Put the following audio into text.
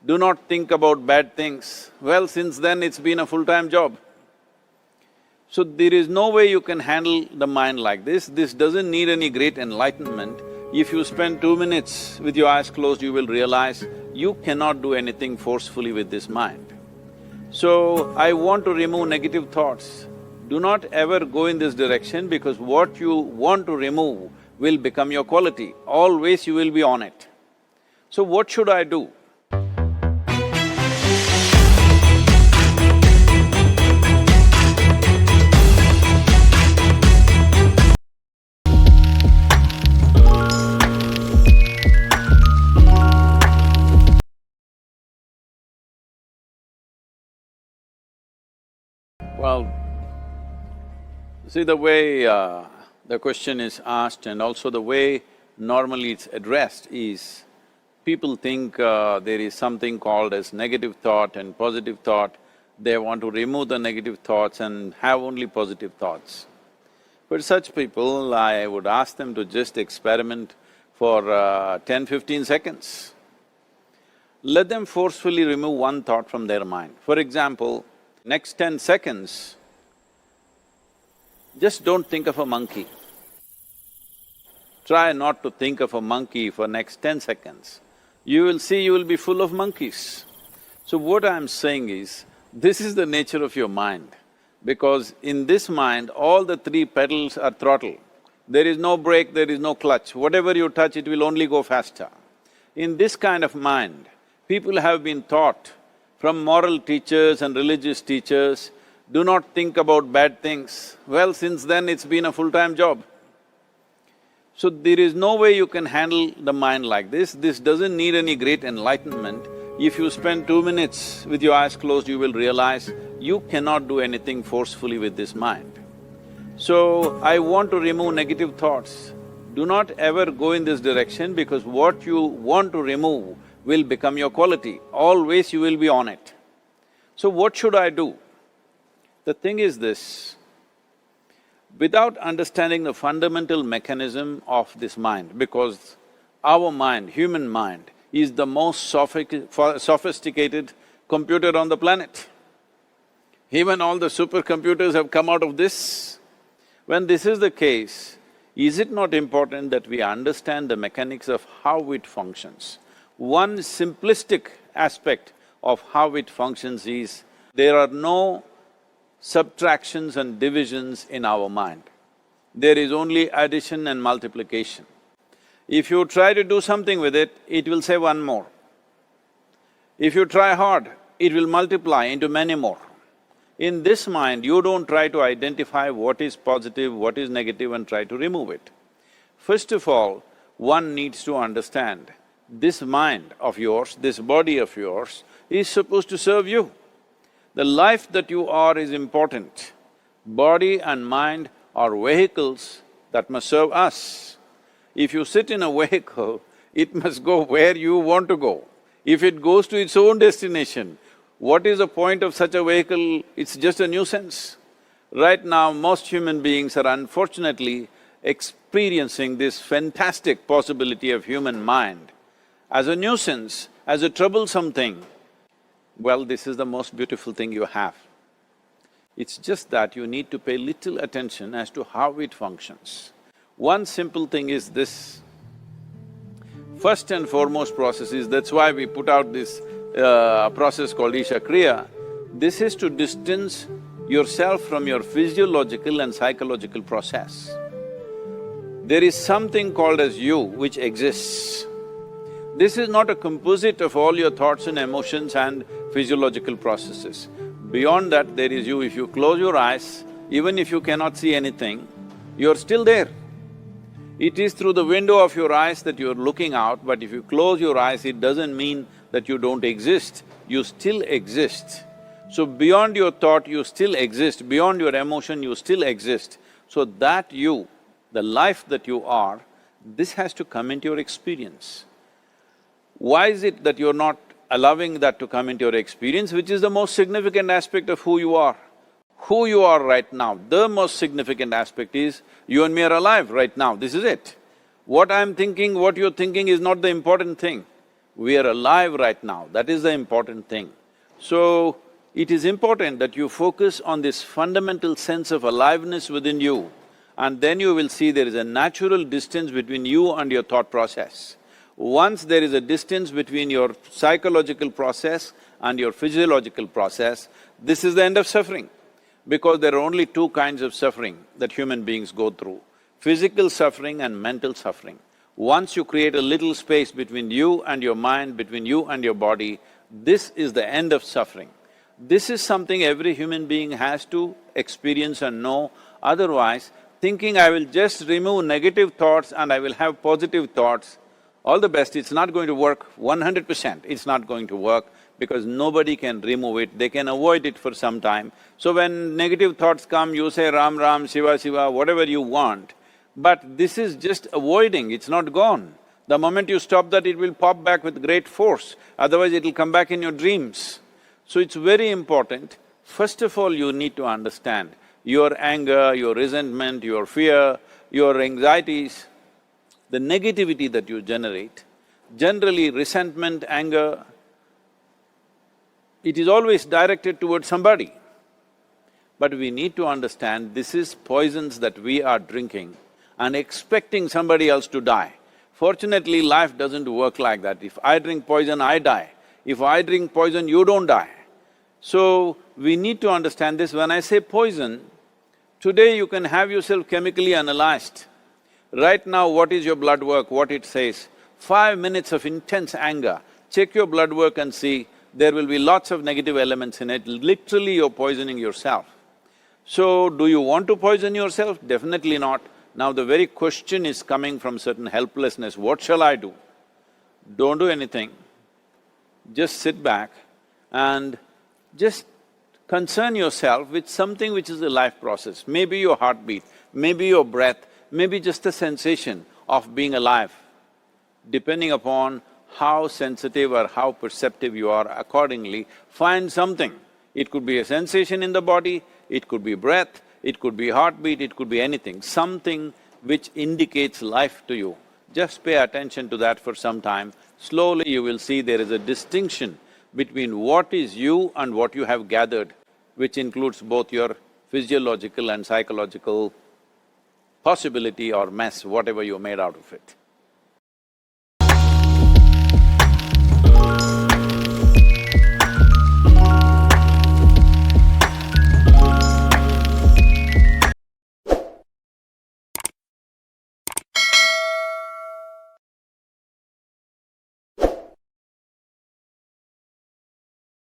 do not think about bad things. Well, since then it's been a full-time job. So there is no way you can handle the mind like this. This doesn't need any great enlightenment. If you spend 2 minutes with your eyes closed, you will realize you cannot do anything forcefully with this mind. So, I want to remove negative thoughts. Do not ever go in this direction because what you want to remove will become your quality. Always you will be on it. So what should I do? Well, see the way the question is asked and also the way normally it's addressed is, people think there is something called as negative thought and positive thought. They want to remove the negative thoughts and have only positive thoughts. For such people, I would ask them to just experiment for 10-15 seconds. Let them forcefully remove one thought from their mind. For example, next 10 seconds, just don't think of a monkey. Try not to think of a monkey for next 10 seconds. You will see you will be full of monkeys. So what I'm saying is, this is the nature of your mind, because in this mind, all the three pedals are throttle. There is no brake, there is no clutch. Whatever you touch, it will only go faster. In this kind of mind, people have been taught from moral teachers and religious teachers, do not think about bad things. Well, since then it's been a full-time job. So there is no way you can handle the mind like this. This doesn't need any great enlightenment. If you spend 2 minutes with your eyes closed, you will realize you cannot do anything forcefully with this mind. So, I want to remove negative thoughts. Do not ever go in this direction because what you want to remove will become your quality. Always you will be on it. So what should I do? The thing is this, without understanding the fundamental mechanism of this mind, because our mind, human mind, is the most sophisticated computer on the planet. Even all the supercomputers have come out of this. When this is the case, is it not important that we understand the mechanics of how it functions? One simplistic aspect of how it functions is, there are no subtractions and divisions in our mind. There is only addition and multiplication. If you try to do something with it, it will say one more. If you try hard, it will multiply into many more. In this mind, you don't try to identify what is positive, what is negative and try to remove it. First of all, one needs to understand, this mind of yours, this body of yours is supposed to serve you. The life that you are is important. Body and mind are vehicles that must serve us. If you sit in a vehicle, it must go where you want to go. If it goes to its own destination, what is the point of such a vehicle? It's just a nuisance. Right now, most human beings are unfortunately experiencing this fantastic possibility of human mind as a nuisance, as a troublesome thing. Well, this is the most beautiful thing you have. It's just that you need to pay little attention as to how it functions. One simple thing is this. First and foremost process is, that's why we put out this process called Isha Kriya. This is to distance yourself from your physiological and psychological process. There is something called as you which exists. This is not a composite of all your thoughts and emotions and physiological processes. Beyond that, there is you. If you close your eyes, even if you cannot see anything, you're still there. It is through the window of your eyes that you're looking out, but if you close your eyes, it doesn't mean that you don't exist, you still exist. So beyond your thought, you still exist, beyond your emotion, you still exist. So that you, the life that you are, this has to come into your experience. Why is it that you're not allowing that to come into your experience, which is the most significant aspect of who you are? Who you are right now, the most significant aspect is, you and me are alive right now, this is it. What I'm thinking, what you're thinking is not the important thing. We are alive right now, that is the important thing. So, it is important that you focus on this fundamental sense of aliveness within you, and then you will see there is a natural distance between you and your thought process. Once there is a distance between your psychological process and your physiological process, this is the end of suffering. Because there are only two kinds of suffering that human beings go through, physical suffering and mental suffering. Once you create a little space between you and your mind, between you and your body, this is the end of suffering. This is something every human being has to experience and know, otherwise thinking I will just remove negative thoughts and I will have positive thoughts, all the best, it's not going to work 100%, it's not going to work because nobody can remove it, they can avoid it for some time. So when negative thoughts come, you say Ram Ram, Shiva Shiva, whatever you want, but this is just avoiding, it's not gone. The moment you stop that, it will pop back with great force, otherwise it'll come back in your dreams. So it's very important, first of all you need to understand your anger, your resentment, your fear, your anxieties, the negativity that you generate. Generally resentment, anger, it is always directed towards somebody. But we need to understand this is poisons that we are drinking and expecting somebody else to die. Fortunately, life doesn't work like that. If I drink poison, I die. If I drink poison, you don't die. So, we need to understand this. When I say poison, today you can have yourself chemically analyzed. Right now, what is your blood work, what it says? 5 minutes of intense anger, check your blood work and see, there will be lots of negative elements in it, literally you're poisoning yourself. So, do you want to poison yourself? Definitely not. Now the very question is coming from certain helplessness, what shall I do? Don't do anything, just sit back and just concern yourself with something which is a life process. Maybe your heartbeat, maybe your breath, maybe just the sensation of being alive. Depending upon how sensitive or how perceptive you are, accordingly find something. It could be a sensation in the body, it could be breath, it could be heartbeat, it could be anything, something which indicates life to you. Just pay attention to that for some time. Slowly you will see there is a distinction between what is you and what you have gathered, which includes both your physiological and psychological possibility or mess, whatever you made out of it.